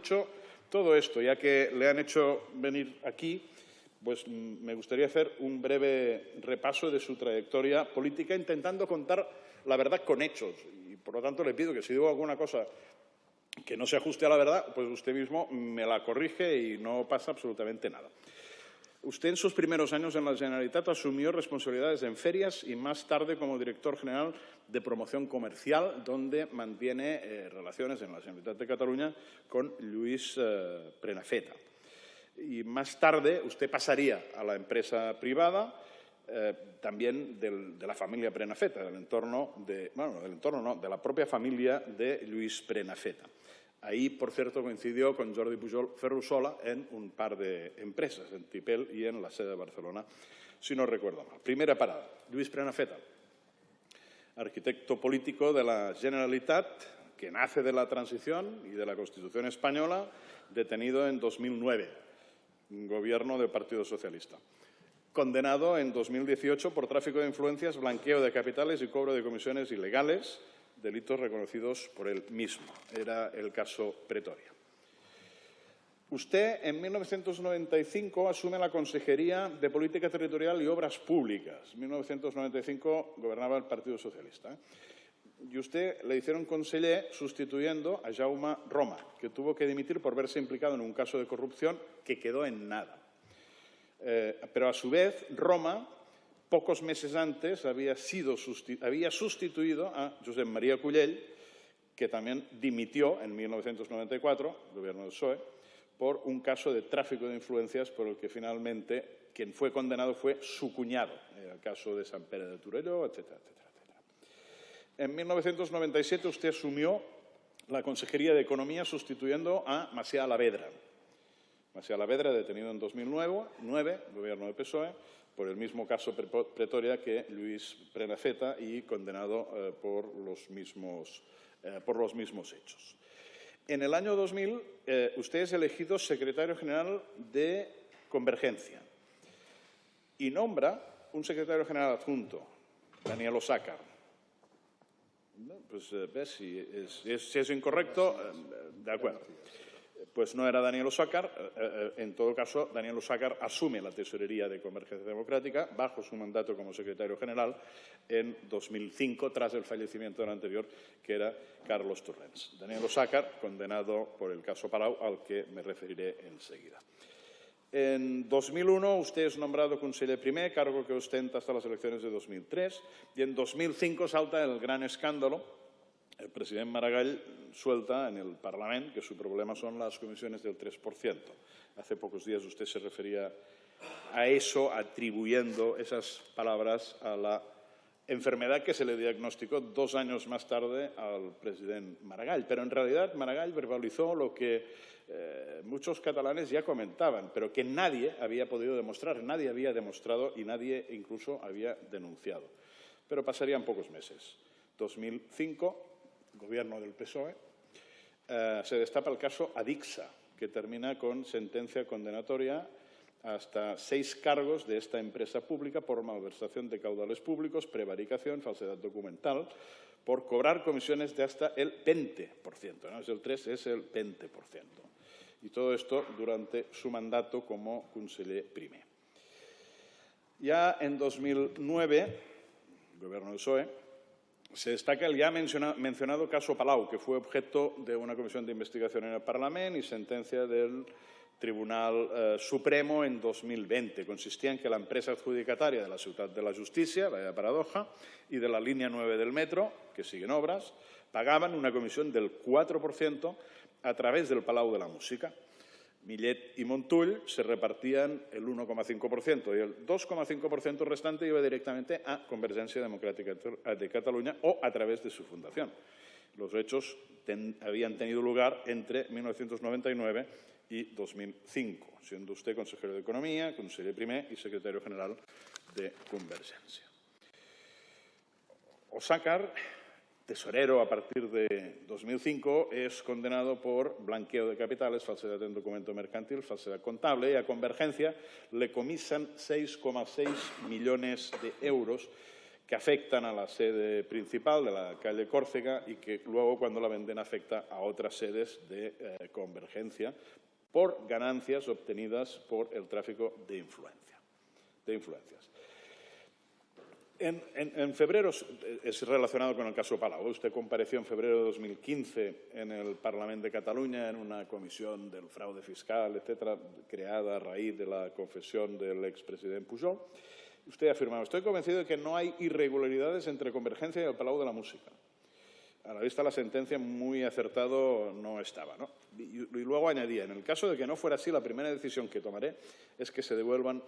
dicho todo esto, ya que le han hecho venir aquí, pues me gustaría hacer un breve repaso de su trayectoria política, intentando contar la verdad con hechos. Y, por lo tanto, le pido que si digo alguna cosa que no se ajuste a la verdad, pues usted mismo me la corrige y no pasa absolutamente nada. Usted en sus primeros años en la Generalitat asumió responsabilidades en ferias y más tarde como director general de promoción comercial, donde mantiene relaciones en la Generalitat de Cataluña con Lluís Prenafeta. Y más tarde usted pasaría a la empresa privada, también de la familia Prenafeta, del entorno de la propia familia de Lluís Prenafeta. Ahí, por cierto, coincidió con Jordi Pujol Ferrusola en un par de empresas, en Tipel y en la sede de Barcelona, si no recuerdo mal. Primera parada, Lluís Prenafeta, arquitecto político de la Generalitat, que nace de la transición y de la Constitución española, detenido en 2009, gobierno del Partido Socialista. Condenado en 2018 por tráfico de influencias, blanqueo de capitales y cobro de comisiones ilegales, delitos reconocidos por él mismo. Era el caso Pretoria. Usted, en 1995, asume la Consejería de Política Territorial y Obras Públicas. En 1995 gobernaba el Partido Socialista. Y usted le hicieron conseller sustituyendo a Jaume Roma, que tuvo que dimitir por verse implicado en un caso de corrupción que quedó en nada. Pero, a su vez, Roma, pocos meses antes, había sustituido a Josep María Cullell, que también dimitió en 1994, gobierno del PSOE, por un caso de tráfico de influencias por el que finalmente quien fue condenado fue su cuñado, el caso de Sant Pere de Torelló, etcétera, etcétera, etcétera. En 1997 usted asumió la Consejería de Economía sustituyendo a Macià Alavedra. Macià Alavedra, detenido en 2009, gobierno del PSOE, por el mismo caso Pretoria que Lluís Prenafeta y condenado por los mismos hechos. En el año 2000, usted es elegido secretario general de Convergencia y nombra un secretario general adjunto, Daniel Osàcar. Pues si es incorrecto, de acuerdo. Pues no era Daniel Osàcar. En todo caso, Daniel Osàcar asume la tesorería de Convergencia Democrática bajo su mandato como secretario general en 2005, tras el fallecimiento del anterior, que era Carlos Torrens. Daniel Osàcar, condenado por el caso Palau, al que me referiré enseguida. En 2001 usted es nombrado conseller primer, cargo que ostenta hasta las elecciones de 2003, y en 2005 salta el gran escándalo. El presidente Maragall suelta en el Parlamento que su problema son las comisiones del 3%. Hace pocos días usted se refería a eso, atribuyendo esas palabras a la enfermedad que se le diagnosticó 2 años más tarde al presidente Maragall. Pero en realidad Maragall verbalizó lo que muchos catalanes ya comentaban, pero que nadie había podido demostrar, nadie había demostrado y nadie incluso había denunciado. Pero pasarían pocos meses. 2005, gobierno del PSOE, se destapa el caso Adixa, que termina con sentencia condenatoria hasta 6 cargos de esta empresa pública por malversación de caudales públicos, prevaricación, falsedad documental, por cobrar comisiones de hasta el 20%. No es el 3%, es el 20%. Y todo esto durante su mandato como conseller primer. Ya en 2009, gobierno del PSOE, se destaca el ya mencionado caso Palau, que fue objeto de una comisión de investigación en el Parlamento y sentencia del Tribunal Supremo en 2020. Consistía en que la empresa adjudicataria de la Ciutat de la Justícia, vaya paradoja, y de la línea 9 del metro, que siguen obras, pagaban una comisión del 4% a través del Palau de la Música. Millet y Montull se repartían el 1,5% y el 2,5% restante iba directamente a Convergencia Democrática de Cataluña o a través de su fundación. Los hechos habían tenido lugar entre 1999 y 2005, siendo usted consejero de Economía, conseller primer y secretario general de Convergencia. Osàcar, tesorero a partir de 2005, es condenado por blanqueo de capitales, falsedad en documento mercantil, falsedad contable, y a Convergencia le comisan 6,6 millones de euros que afectan a la sede principal de la calle Córcega y que luego, cuando la venden, afecta a otras sedes de Convergencia por ganancias obtenidas por el tráfico de influencias. En febrero, es relacionado con el caso Palau. Usted compareció en febrero de 2015 en el Parlament de Cataluña en una comisión del fraude fiscal, etcétera, creada a raíz de la confesión del expresidente Pujol. Usted afirmaba: estoy convencido de que no hay irregularidades entre Convergencia y el Palau de la Música. A la vista de la sentencia, muy acertado no estaba, ¿no? Y luego añadía: en el caso de que no fuera así, la primera decisión que tomaré es que se devuelva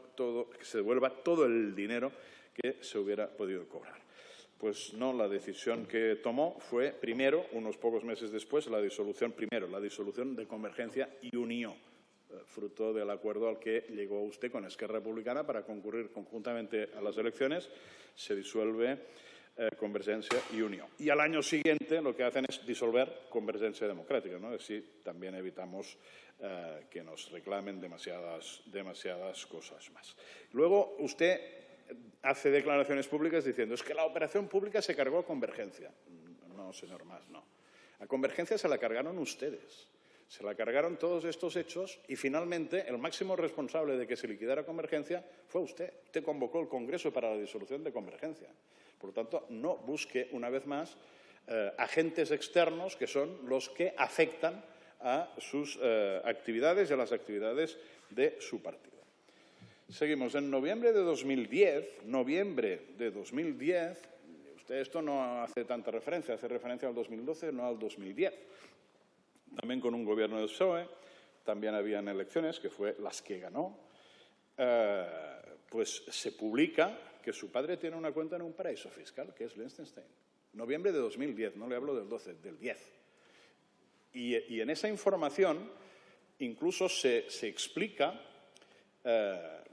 todo el dinero que se hubiera podido cobrar. Pues no, la decisión que tomó fue, primero, unos pocos meses después, la disolución de Convergencia y Unió, fruto del acuerdo al que llegó usted con Esquerra Republicana para concurrir conjuntamente a las elecciones. Se disuelve Convergencia y Unió. Y al año siguiente lo que hacen es disolver Convergencia Democrática, ¿no? Así también evitamos que nos reclamen demasiadas cosas más. Luego usted hace declaraciones públicas diciendo: es que la operación pública se cargó a Convergencia. No, señor Mas, no. A Convergencia se la cargaron ustedes. Se la cargaron todos estos hechos y, finalmente, el máximo responsable de que se liquidara Convergencia fue usted. Usted convocó el Congreso para la disolución de Convergencia. Por lo tanto, no busque, una vez más, agentes externos que son los que afectan a sus actividades y a las actividades de su partido. Seguimos. En noviembre de 2010, usted esto no hace tanta referencia, hace referencia al 2012, no al 2010. También con un gobierno del PSOE, también habían elecciones, que fue las que ganó, pues se publica que su padre tiene una cuenta en un paraíso fiscal, que es Liechtenstein. Noviembre de 2010, no le hablo del 12, del 10. Y en esa información incluso se explica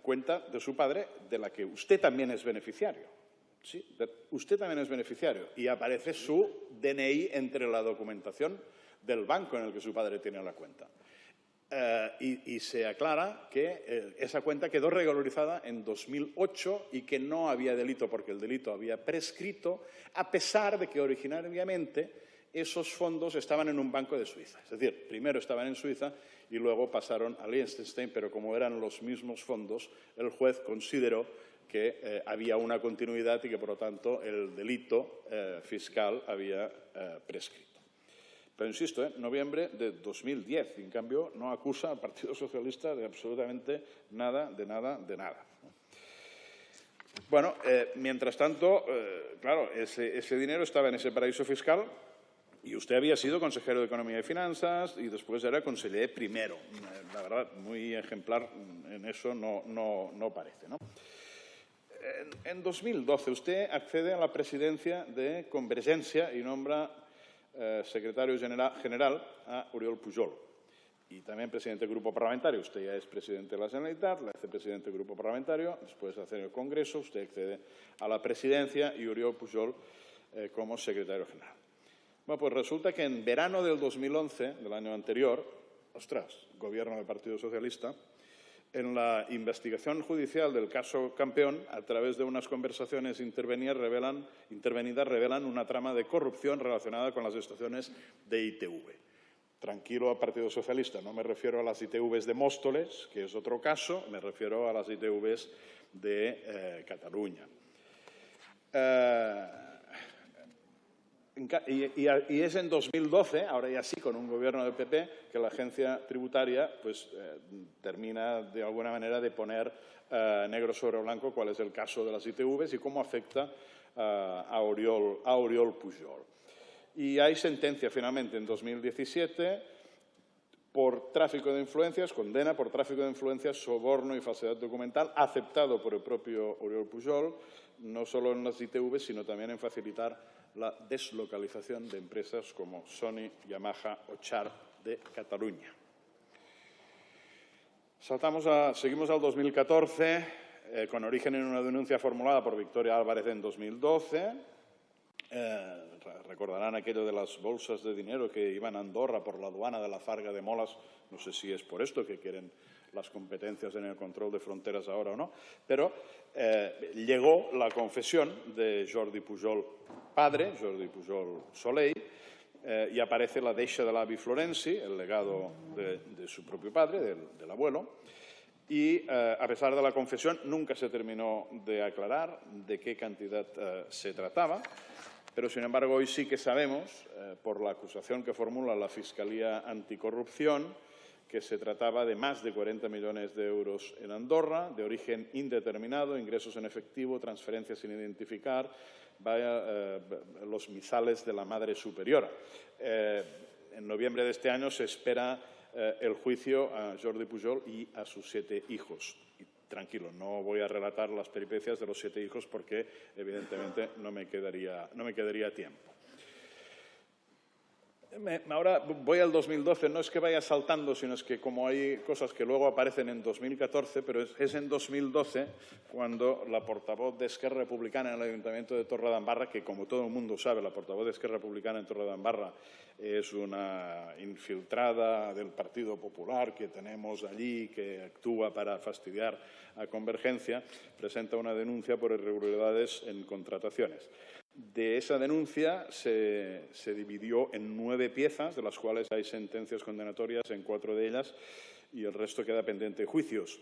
cuenta de su padre de la que usted también es beneficiario. Sí, usted también es beneficiario. Y aparece su DNI entre la documentación del banco en el que su padre tiene la cuenta. Y se aclara que esa cuenta quedó regularizada en 2008 y que no había delito porque el delito había prescrito, a pesar de que originariamente esos fondos estaban en un banco de Suiza. Es decir, primero estaban en Suiza y luego pasaron a Liechtenstein, pero como eran los mismos fondos, el juez consideró que había una continuidad y que, por lo tanto, el delito fiscal había prescrito. Pero insisto, noviembre de 2010, y en cambio no acusa al Partido Socialista de absolutamente nada, de nada. Bueno, mientras tanto, claro, ese dinero estaba en ese paraíso fiscal y usted había sido consejero de Economía y Finanzas y después era conseller primero. La verdad, muy ejemplar en eso no parece, ¿no? En 2012 usted accede a la presidencia de Convergencia y nombra secretario general a Oriol Pujol y también presidente del grupo parlamentario. Usted ya es presidente de la Generalitat, la hace presidente del grupo parlamentario, después de hacer el Congreso, usted accede a la presidencia y Oriol Pujol como secretario general. Bueno, pues resulta que en verano del 2011, del año anterior, gobierno del Partido Socialista, en la investigación judicial del caso Campeón, a través de unas conversaciones intervenidas, revelan una trama de corrupción relacionada con las estaciones de ITV. Tranquilo al Partido Socialista, no me refiero a las ITVs de Móstoles, que es otro caso, me refiero a las ITVs de Cataluña. Y es en 2012, ahora ya sí, con un gobierno del PP, que la agencia tributaria pues, termina de alguna manera de poner negro sobre blanco cuál es el caso de las ITVs y cómo afecta a Oriol Pujol. Y hay sentencia finalmente en 2017 por tráfico de influencias, condena por tráfico de influencias, soborno y falsedad documental, aceptado por el propio Oriol Pujol, no solo en las ITVs, sino también en facilitar la deslocalización de empresas como Sony, Yamaha o Sharp de Cataluña. Seguimos al 2014, con origen en una denuncia formulada por Victoria Álvarez en 2012. Recordarán aquello de las bolsas de dinero que iban a Andorra por la aduana de la Farga de Molas. No sé si es por esto que quieren las competencias en el control de fronteras ahora o no, pero llegó la confesión de Jordi Pujol padre, Jordi Pujol Soley, y aparece la deixa de l'avi Florenci, el legado de su propio padre, del abuelo, y a pesar de la confesión nunca se terminó de aclarar de qué cantidad se trataba, pero sin embargo hoy sí que sabemos, por la acusación que formula la Fiscalía Anticorrupción, que se trataba de más de 40 millones de euros en Andorra, de origen indeterminado, ingresos en efectivo, transferencias sin identificar, los misales de la Madre Superiora. En noviembre de este año se espera el juicio a Jordi Pujol y a sus 7 hijos. Y, tranquilo, no voy a relatar las peripecias de los 7 hijos porque, evidentemente, no me quedaría tiempo. Ahora voy al 2012, no es que vaya saltando, sino es que como hay cosas que luego aparecen en 2014, pero es en 2012 cuando la portavoz de Esquerra Republicana en el Ayuntamiento de Torredembarra, que como todo el mundo sabe, la portavoz de Esquerra Republicana en Torredembarra es una infiltrada del Partido Popular que tenemos allí, que actúa para fastidiar a Convergencia, presenta una denuncia por irregularidades en contrataciones. De esa denuncia se dividió en 9 piezas, de las cuales hay sentencias condenatorias en 4 de ellas y el resto queda pendiente de juicios.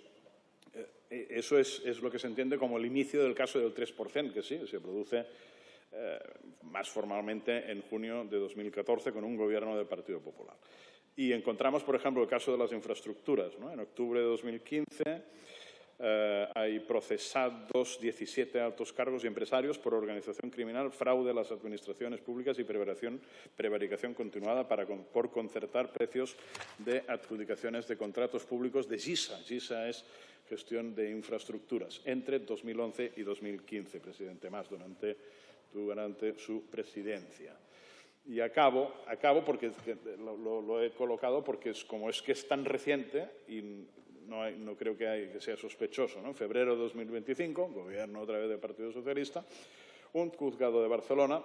Eso es lo que se entiende como el inicio del caso del 3%, que sí, se produce más formalmente en junio de 2014 con un gobierno del Partido Popular. Y encontramos, por ejemplo, el caso de las infraestructuras, ¿no? En octubre de 2015 hay procesados 17 altos cargos y empresarios por organización criminal, fraude a las administraciones públicas y prevaricación continuada por concertar precios de adjudicaciones de contratos públicos de GISA. GISA es gestión de infraestructuras, entre 2011 y 2015, presidente Mas, durante su presidencia. Y acabo porque lo he colocado porque como es que es tan reciente y no creo que sea sospechoso, ¿no? En febrero de 2025, gobierno otra vez del Partido Socialista, un juzgado de Barcelona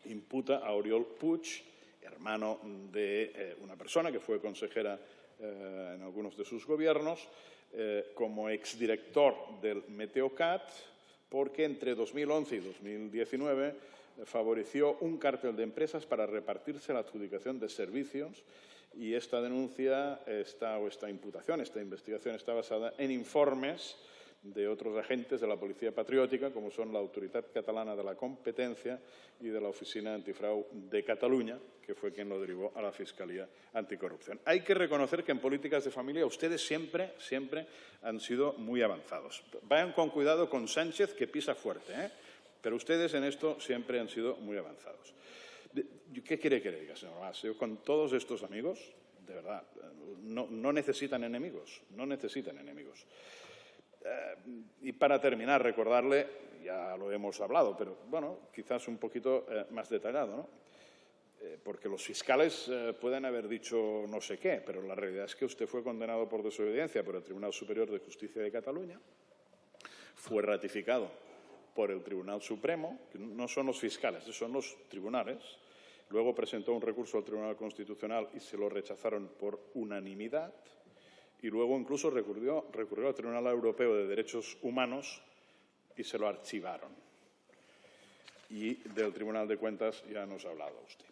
imputa a Oriol Puig, hermano de una persona que fue consejera en algunos de sus gobiernos, como exdirector del Meteocat, porque entre 2011 y 2019 favoreció un cártel de empresas para repartirse la adjudicación de servicios. Y esta denuncia, esta investigación está basada en informes de otros agentes de la Policía Patriótica, como son la Autoritat Catalana de la Competencia y de la Oficina Antifrau de Cataluña, que fue quien lo derivó a la Fiscalía Anticorrupción. Hay que reconocer que en políticas de familia ustedes siempre han sido muy avanzados. Vayan con cuidado con Sánchez, que pisa fuerte, pero ustedes en esto siempre han sido muy avanzados. ¿Qué quiere que le diga, señor Mas? Yo con todos estos amigos, de verdad, no necesitan enemigos, no necesitan enemigos. Y para terminar, recordarle, ya lo hemos hablado, pero bueno, quizás un poquito más detallado, ¿no? Porque los fiscales pueden haber dicho no sé qué, pero la realidad es que usted fue condenado por desobediencia por el Tribunal Superior de Justicia de Cataluña, fue ratificado por el Tribunal Supremo, que no son los fiscales, son los tribunales. Luego presentó un recurso al Tribunal Constitucional y se lo rechazaron por unanimidad. Y luego incluso recurrió al Tribunal Europeo de Derechos Humanos y se lo archivaron. Y del Tribunal de Cuentas ya nos ha hablado usted.